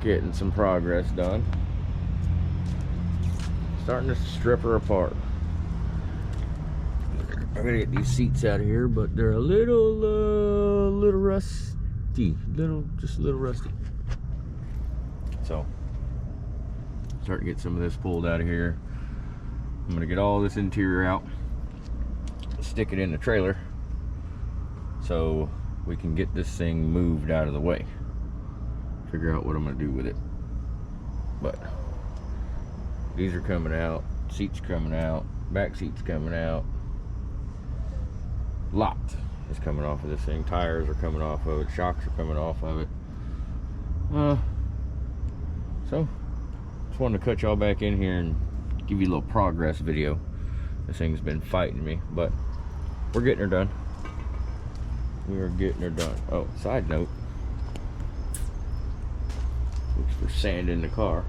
getting some progress done. Starting to strip her apart. I gotta get these seats out of here, but they're a little rusty. Just a little rusty. So, starting to get some of this pulled out of here. I'm gonna get all this interior out, stick it in the trailer, so we can get this thing moved out of the way. Figure out what I'm gonna do with it. But these are coming out, seats coming out, back seats coming out. Lot is coming off of this thing. Tires are coming off of it. Shocks are coming off of it. So just wanted to cut y'all back in here and give you a little progress video. This thing's been fighting me, but we're getting her done. We are getting her done. Oh, side note, looks for sand in the car.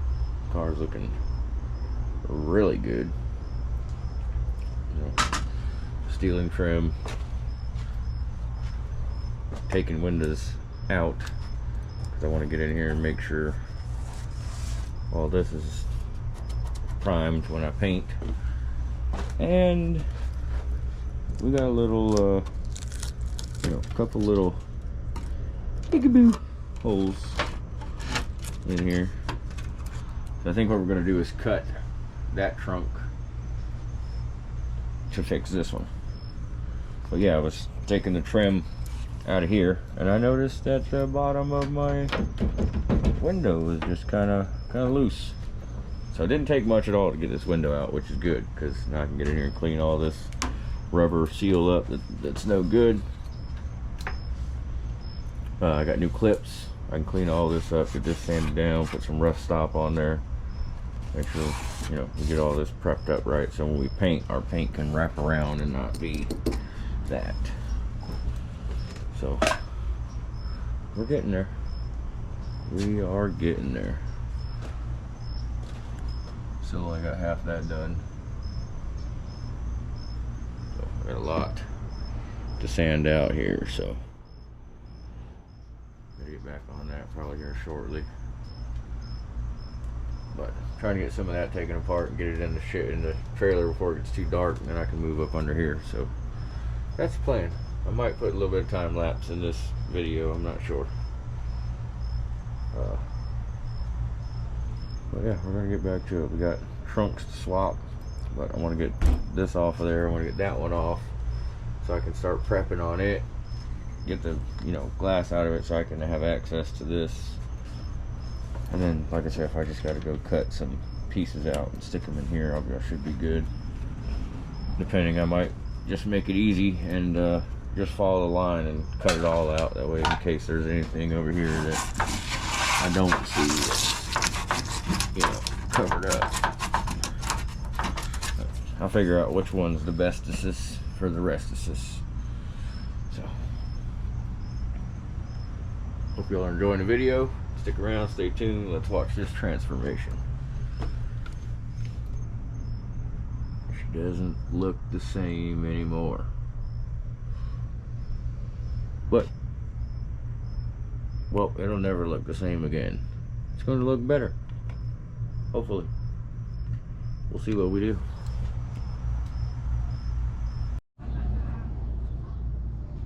Car's looking really good. You know, stealing trim, taking windows out because I want to get in here and make sure all this is primed when I paint. And we got a little couple little peekaboo holes in here. So I think what we're going to do is cut that trunk to fix this one. But yeah, I was taking the trim out of here and I noticed that the bottom of my window is just kind of loose. So it didn't take much at all to get this window out, which is good because now I can get in here and clean all this rubber seal up that's no good. I got new clips. I can clean all this up, get this sanded down, put some rust stop on there. Make sure, we get all this prepped up right so when we paint, our paint can wrap around and not be that. So, we're getting there. We are getting there. Still only got half that done. So, I got a lot to sand out here, so. Get back on that probably here shortly, but trying to get some of that taken apart and get it in the trailer before it gets too dark, and then I can move up under here. So that's the plan. I might put a little bit of time lapse in this video, I'm not sure. But yeah, we're gonna get back to it. We got trunks to swap, but I want to get this off of there. I want to get that one off so I can start prepping on it. Get the glass out of it so I can have access to this. And then, like I said, if I just got to go cut some pieces out and stick them in here, I should be good. Depending, I might just make it easy and just follow the line and cut it all out. That way, in case there's anything over here that I don't see that's, covered up. I'll figure out which one's the bestest for the rest of this. So, hope y'all are enjoying the video. Stick around, stay tuned, let's watch this transformation. She doesn't look the same anymore. But, well, it'll never look the same again. It's going to look better. Hopefully. We'll see what we do.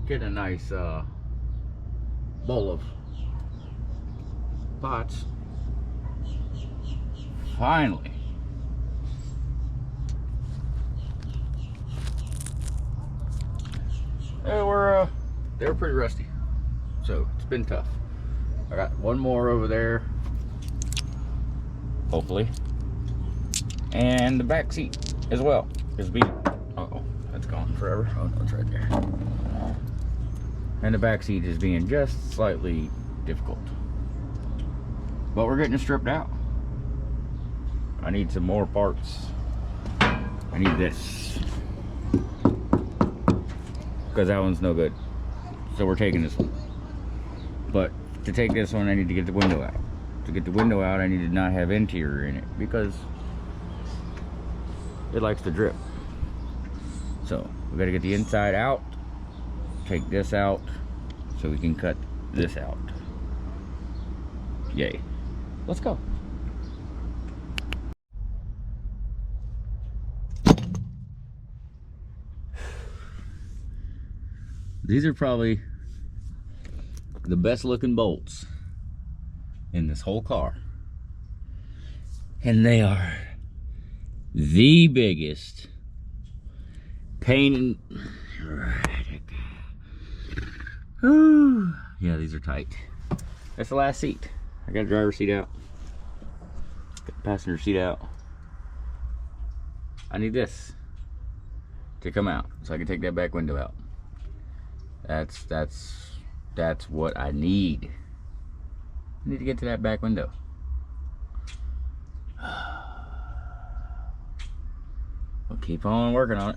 Get a nice bowl of pots. Finally. They were pretty rusty, so it's been tough. I got one more over there, hopefully, and the back seat as well is being. Uh-oh, that's gone forever. Oh no, it's right there. And the back seat is being just slightly difficult. But we're getting it stripped out. I need some more parts. I need this. Because that one's no good. So we're taking this one. But to take this one, I need to get the window out. To get the window out, I need to not have interior in it. Because it likes to drip. So we got to get the inside out. Take this out. So we can cut this out. Yay. Let's go. These are probably the best looking bolts in this whole car. And they are the biggest pain in... Yeah, these are tight. That's the last seat. I got the driver's seat out. Got the passenger seat out. I need this to come out so I can take that back window out. That's what I need. I need to get to that back window. We'll keep on working on it.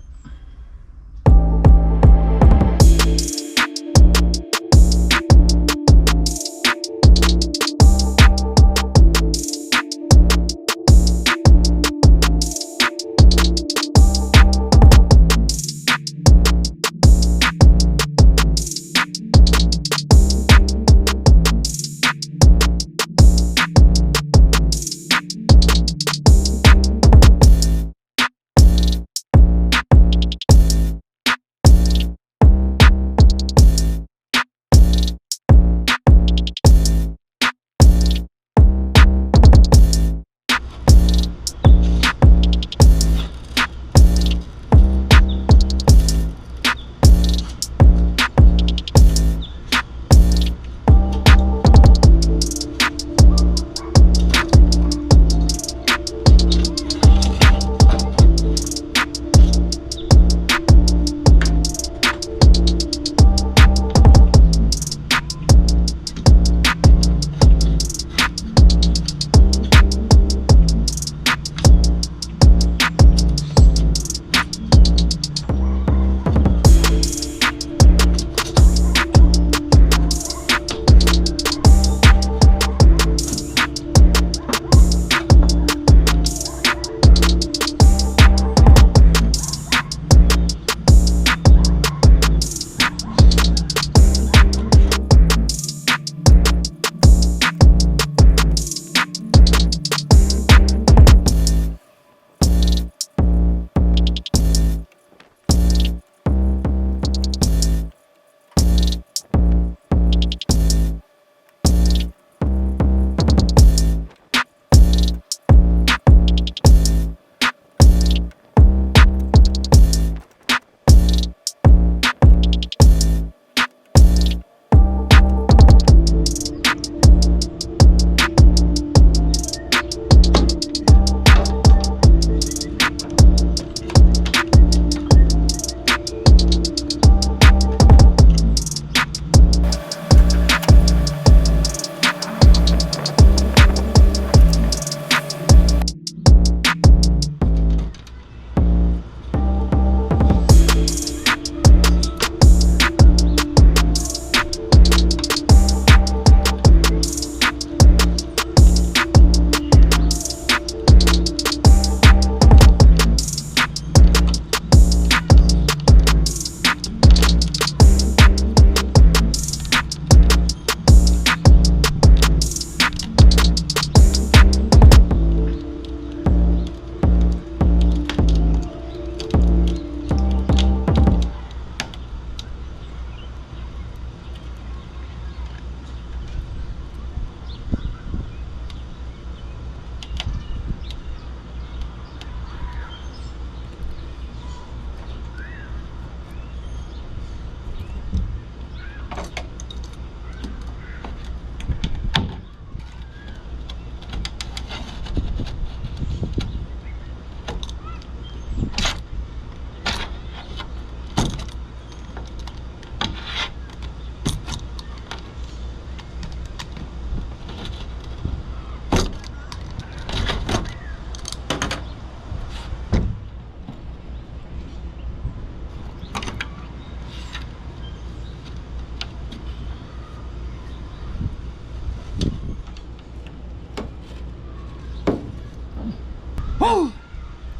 Woo! And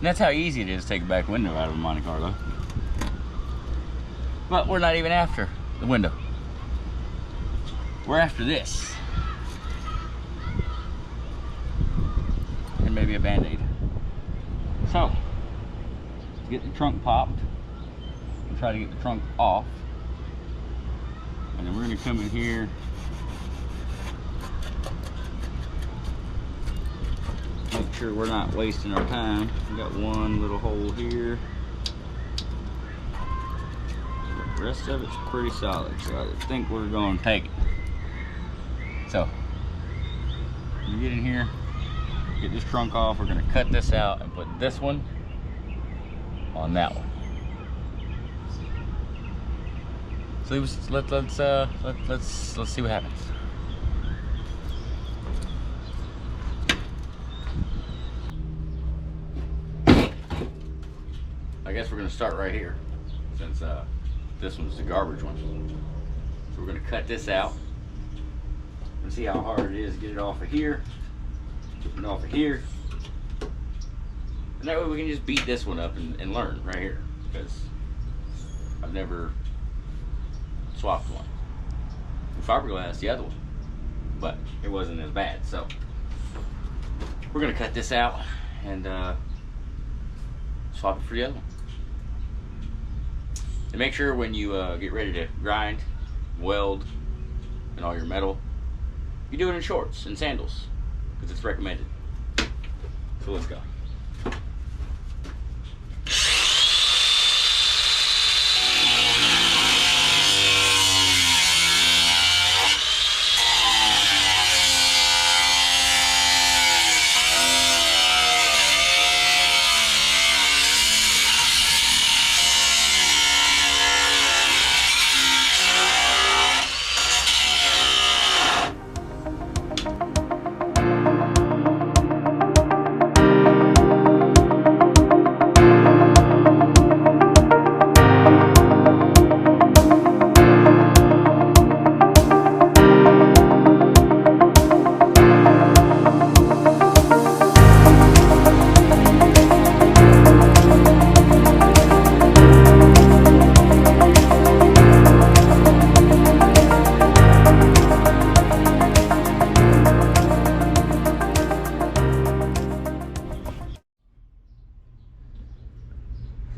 that's how easy it is to take a back window out of a Monte Carlo. But we're not even after the window. We're after this. maybe a Band-Aid. So, get the trunk popped and try to get the trunk off. And then we're gonna come in here. Make sure we're not wasting our time. We got one little hole here. The rest of it's pretty solid, so I think we're gonna take it. So, we get in here, get this trunk off. We're gonna cut this out and put this one on that one. So let's see what happens. I guess we're gonna start right here, since this one's the garbage one. So we're gonna cut this out and see how hard it is to get it off of here, get it off of here, and that way we can just beat this one up and learn right here, because I've never swapped one. Fiberglass, the other one, but it wasn't as bad. So we're gonna cut this out and swap it for the other one. And make sure when you get ready to grind, weld, and all your metal, you do it in shorts and sandals, because it's recommended. So let's go.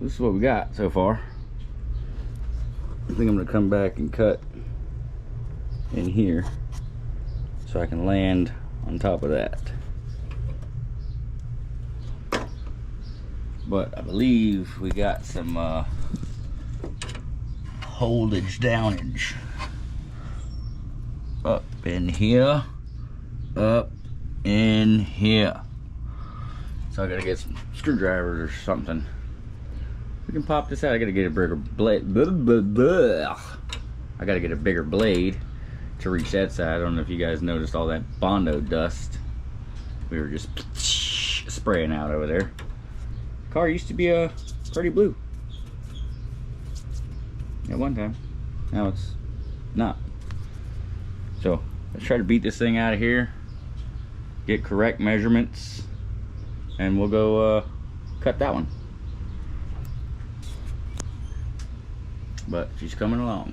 This is what we got so far. I think I'm gonna come back and cut in here so I can land on top of that. But I believe we got some holdage downage up in here, up in here. So I gotta get some screwdrivers or something. We can pop this out. I gotta get a bigger blade. I gotta get a bigger blade to reach that side. I don't know if you guys noticed all that Bondo dust we were just spraying out over there. Car used to be pretty blue at one time. Now it's not. So let's try to beat this thing out of here, get correct measurements, and we'll go cut that one. But she's coming along.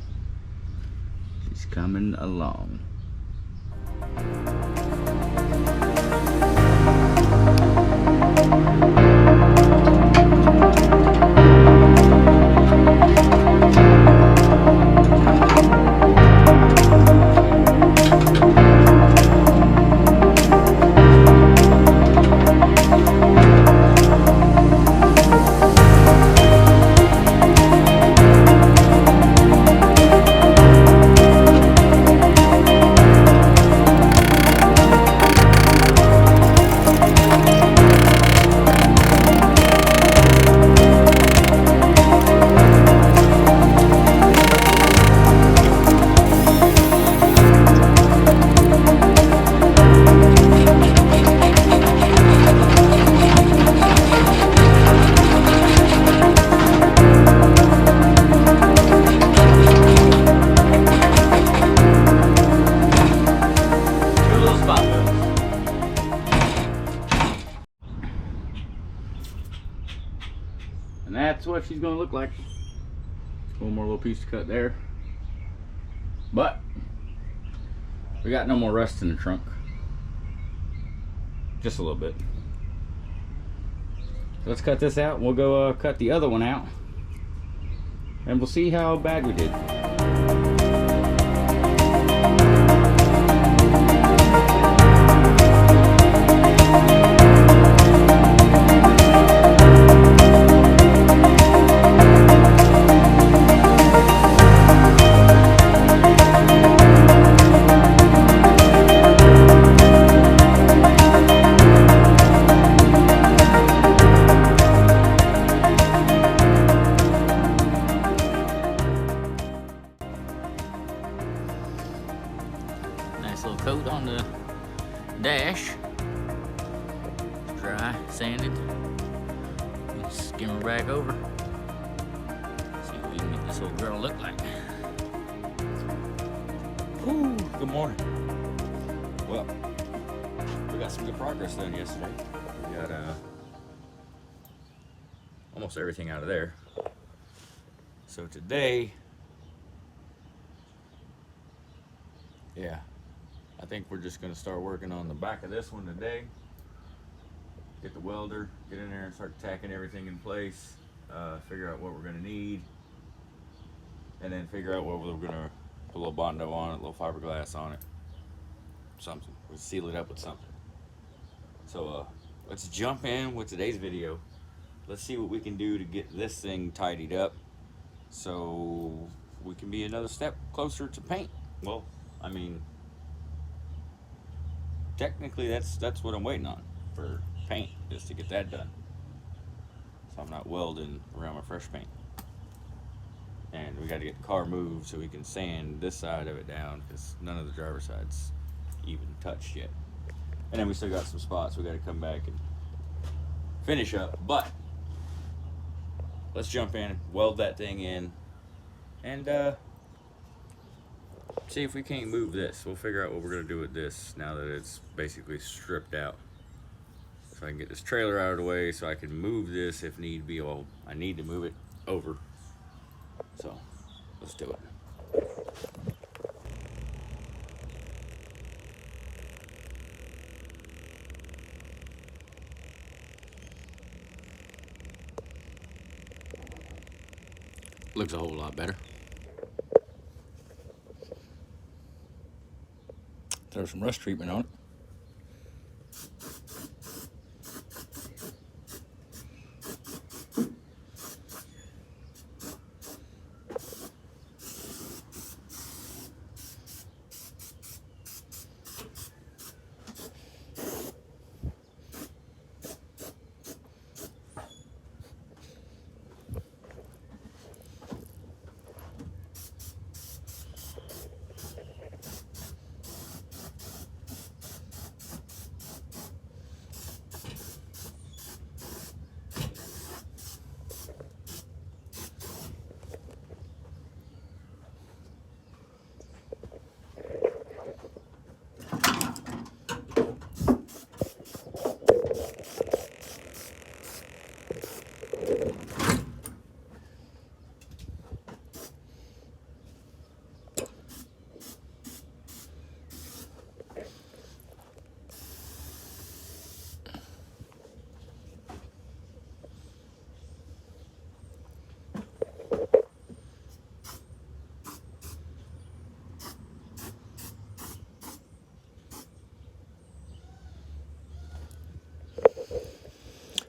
She's coming along. And that's what she's gonna look like. One more little piece to cut there. But we got no more rust in the trunk. Just a little bit. let's cut this out. We'll go cut the other one out, and we'll see how bad we did. Little coat on the dash. Dry, sanded. Skim her back over. See what we can make this old girl look like. Whew, good morning. Well, we got some good progress done yesterday. We got almost everything out of there. So today, yeah, I think we're just gonna start working on the back of this one today. Get the welder, get in there and start tacking everything in place, figure out what we're gonna need, and then figure out what we're gonna put a little Bondo on it, a little fiberglass on it, something. We'll seal it up with something. So let's jump in with today's video. Let's see what we can do to get this thing tidied up so we can be another step closer to paint. Well, I mean, technically that's what I'm waiting on for paint, is to get that done, so I'm not welding around my fresh paint. And we got to get the car moved so we can sand this side of it down, because none of the driver's side's even touched yet. And then we still got some spots we got to come back and finish up. But let's jump in, weld that thing in, and see if we can't move this. We'll figure out what we're gonna do with this now that it's basically stripped out. So I can get this trailer out of the way so I can move this if need be. Well, I need to move it over. So let's do it. Looks a whole lot better. Throw some rust treatment on it.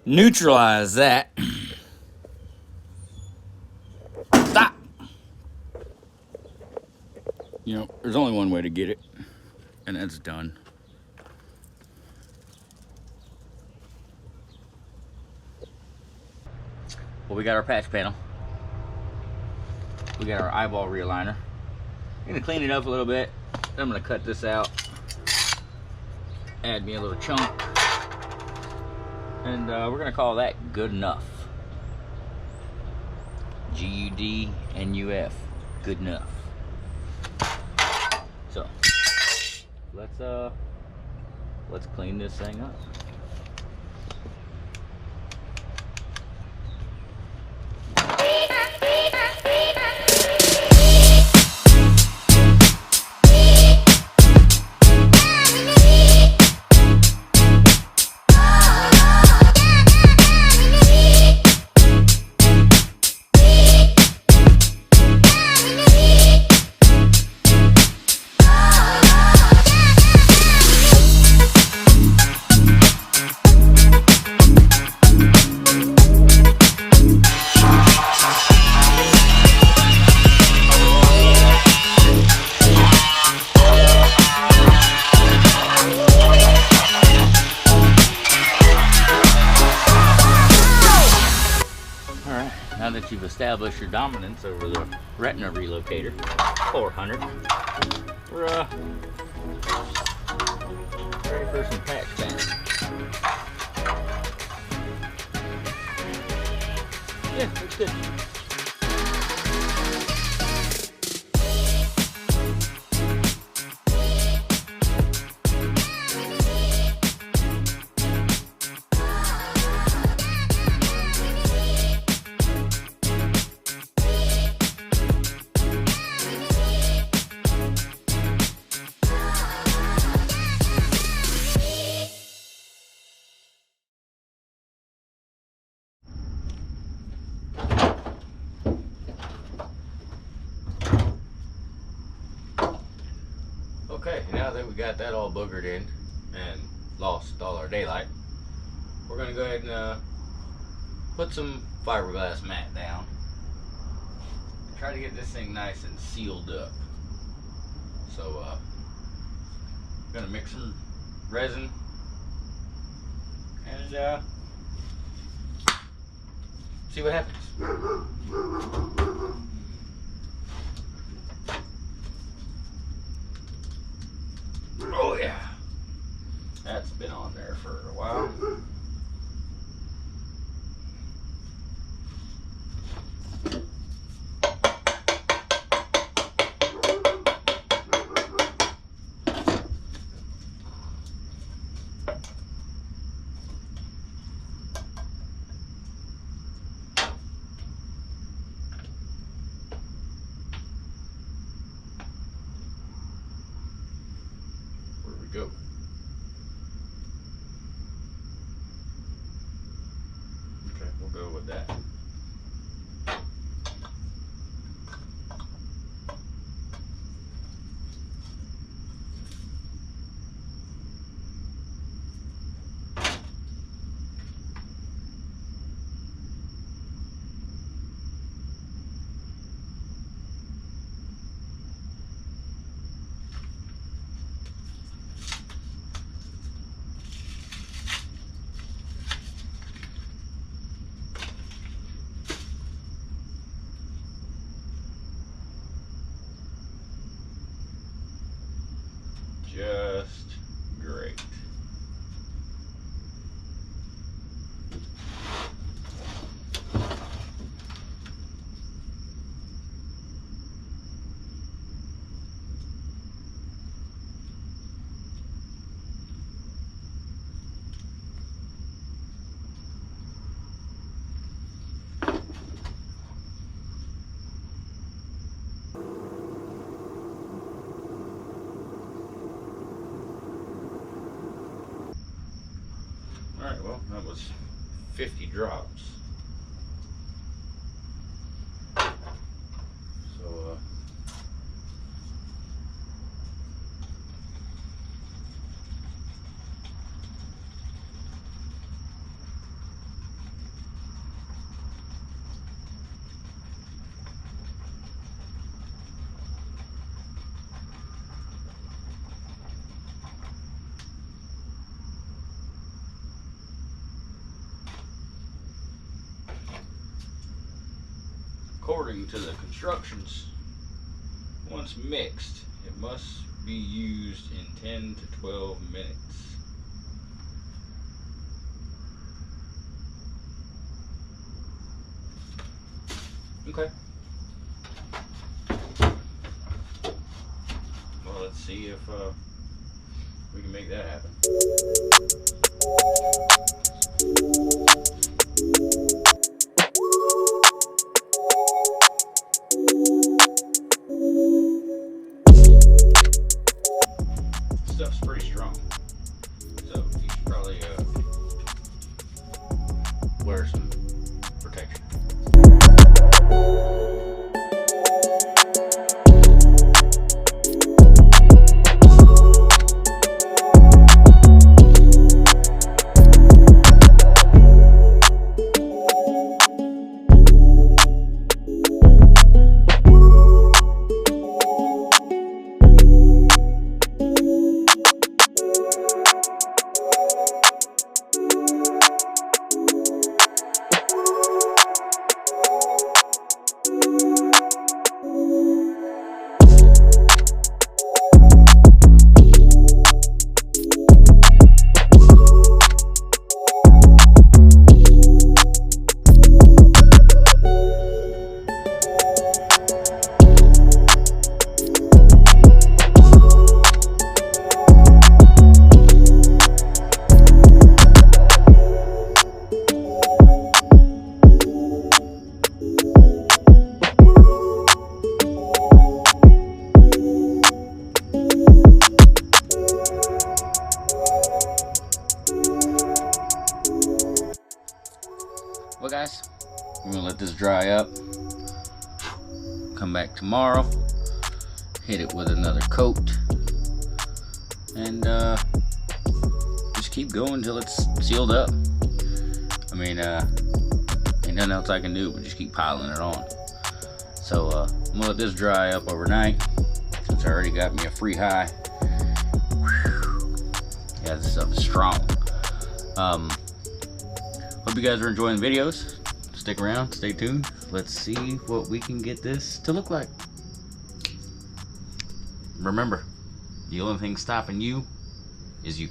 Neutralize that. Stop. You know, there's only one way to get it, and that's done. Well, we got our patch panel. We got our eyeball realigner. I'm gonna clean it up a little bit. Then I'm gonna cut this out. Add me a little chunk. And we're gonna call that good enough. GUDNUF, good enough. So let's clean this thing up. establish your dominance over the retina relocator. 400. We're ready for some patch painting. Yeah, looks good. Okay, now that we got that all boogered in and lost all our daylight, we're gonna go ahead and put some fiberglass mat down. Try to get this thing nice and sealed up. So gonna mix some resin and see what happens. Oh yeah, that's been on there for a while. Go. Okay, we'll go with that. Just great. Alright, well, that was 50 drops. So, according to the constructions, once mixed, it must be used in 10 to 12 minutes. Okay. Well, let's see if we can make that happen. Stuff's pretty strong, so you should probably wear some protection. let this dry up. Come back tomorrow, hit it with another coat, and just keep going until it's sealed up. I mean, ain't nothing else I can do but just keep piling it on. So I'm gonna let this dry up overnight, since I already got me a free high. Yeah, this stuff is strong. Hope you guys are enjoying the videos. Stick around, stay tuned. Let's see what we can get this to look like. Remember, the only thing stopping you is you.